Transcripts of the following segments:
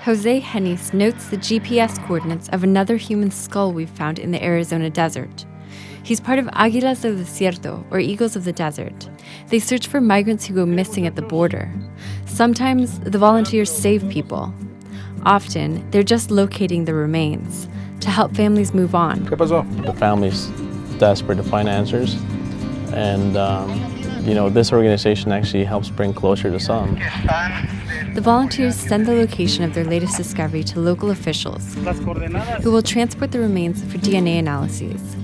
Jose Hennis notes the GPS coordinates of another human skull we've found in the Arizona desert. He's part of Águilas del Desierto, or Eagles of the Desert. They search for migrants who go missing at the border. Sometimes the volunteers save people. Often, they're just locating the remains to help families move on. The family's desperate to find answers, and this organization actually helps bring closure to some. The volunteers send the location of their latest discovery to local officials, who will transport the remains for DNA analyses.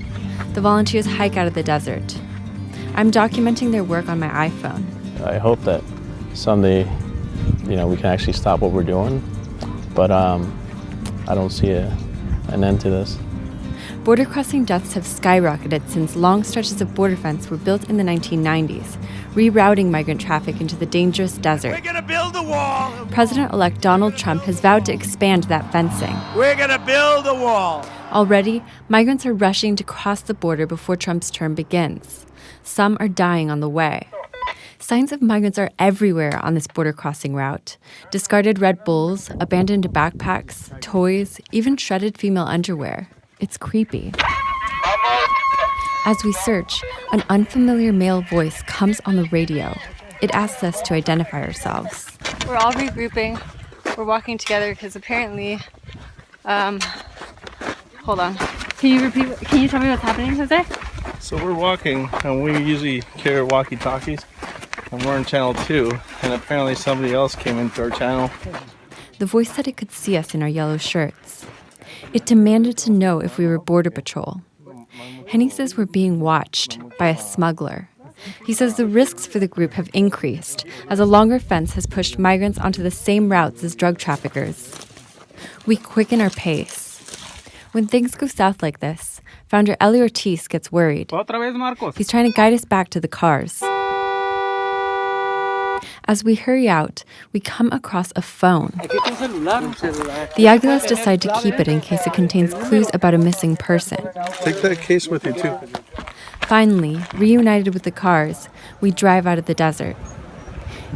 The volunteers hike out of the desert. I'm documenting their work on my iPhone. I hope that someday, we can actually stop what we're doing, but I don't see an end to this. Border crossing deaths have skyrocketed since long stretches of border fence were built in the 1990s, rerouting migrant traffic into the dangerous desert. We're gonna build a wall. President-elect Donald Trump has vowed to expand that fencing. We're gonna build a wall. Already, migrants are rushing to cross the border before Trump's term begins. Some are dying on the way. Signs of migrants are everywhere on this border crossing route. Discarded Red Bulls, abandoned backpacks, toys, even shredded female underwear. It's creepy. As we search, an unfamiliar male voice comes on the radio. It asks us to identify ourselves. We're all regrouping. We're walking together because apparently, hold on. Can you tell me what's happening, Jose? So we're walking, and we usually carry walkie-talkies, and we're on channel 2, and apparently somebody else came into our channel. The voice said it could see us in our yellow shirts. It demanded to know if we were Border Patrol. Henny says we're being watched by a smuggler. He says the risks for the group have increased as a longer fence has pushed migrants onto the same routes as drug traffickers. We quicken our pace. When things go south like this, founder Eli Ortiz gets worried. He's trying to guide us back to the cars. As we hurry out, we come across a phone. The Águilas decide to keep it in case it contains clues about a missing person. Take that case with you, too. Finally, reunited with the cars, we drive out of the desert.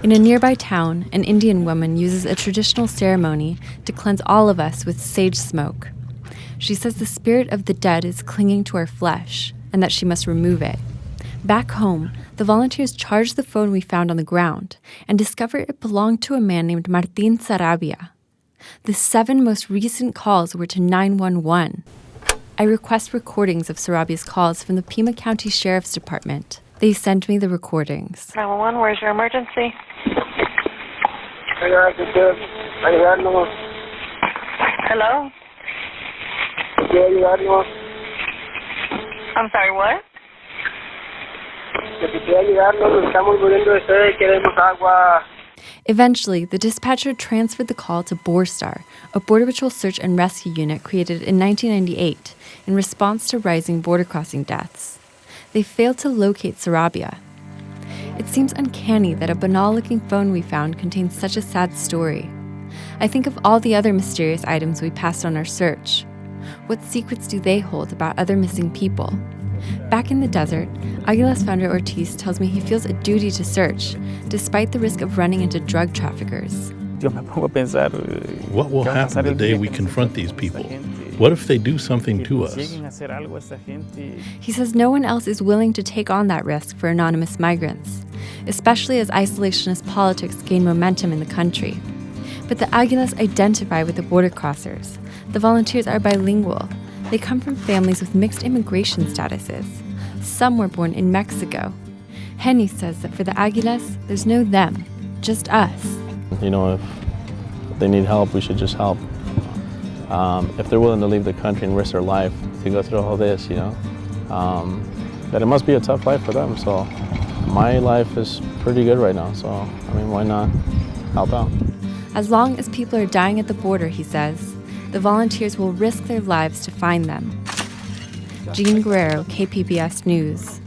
In a nearby town, an Indian woman uses a traditional ceremony to cleanse all of us with sage smoke. She says the spirit of the dead is clinging to our flesh and that she must remove it. Back home, the volunteers charge the phone we found on the ground and discover it belonged to a man named Martín Sarabia. The 7 most recent calls were to 911. I request recordings of Sarabia's calls from the Pima County Sheriff's Department. They send me the recordings. 911, where's your emergency? Hello? I'm sorry, what? Eventually, the dispatcher transferred the call to Borstar, a Border Patrol search and rescue unit created in 1998 in response to rising border crossing deaths. They failed to locate Sarabia. It seems uncanny that a banal-looking phone we found contains such a sad story. I think of all the other mysterious items we passed on our search. What secrets do they hold about other missing people? Back in the desert, Águilas founder Ortiz tells me he feels a duty to search, despite the risk of running into drug traffickers. What will happen the day we confront these people? What if they do something to us? He says no one else is willing to take on that risk for anonymous migrants, especially as isolationist politics gain momentum in the country. But the Águilas identify with the border crossers. The volunteers are bilingual. They come from families with mixed immigration statuses. Some were born in Mexico. Henny says that for the Águilas, there's no them, just us. If they need help, we should just help. If they're willing to leave the country and risk their life to go through all this, that it must be a tough life for them. So my life is pretty good right now. So, why not help out? As long as people are dying at the border, he says, the volunteers will risk their lives to find them. Jean Guerrero, KPBS News.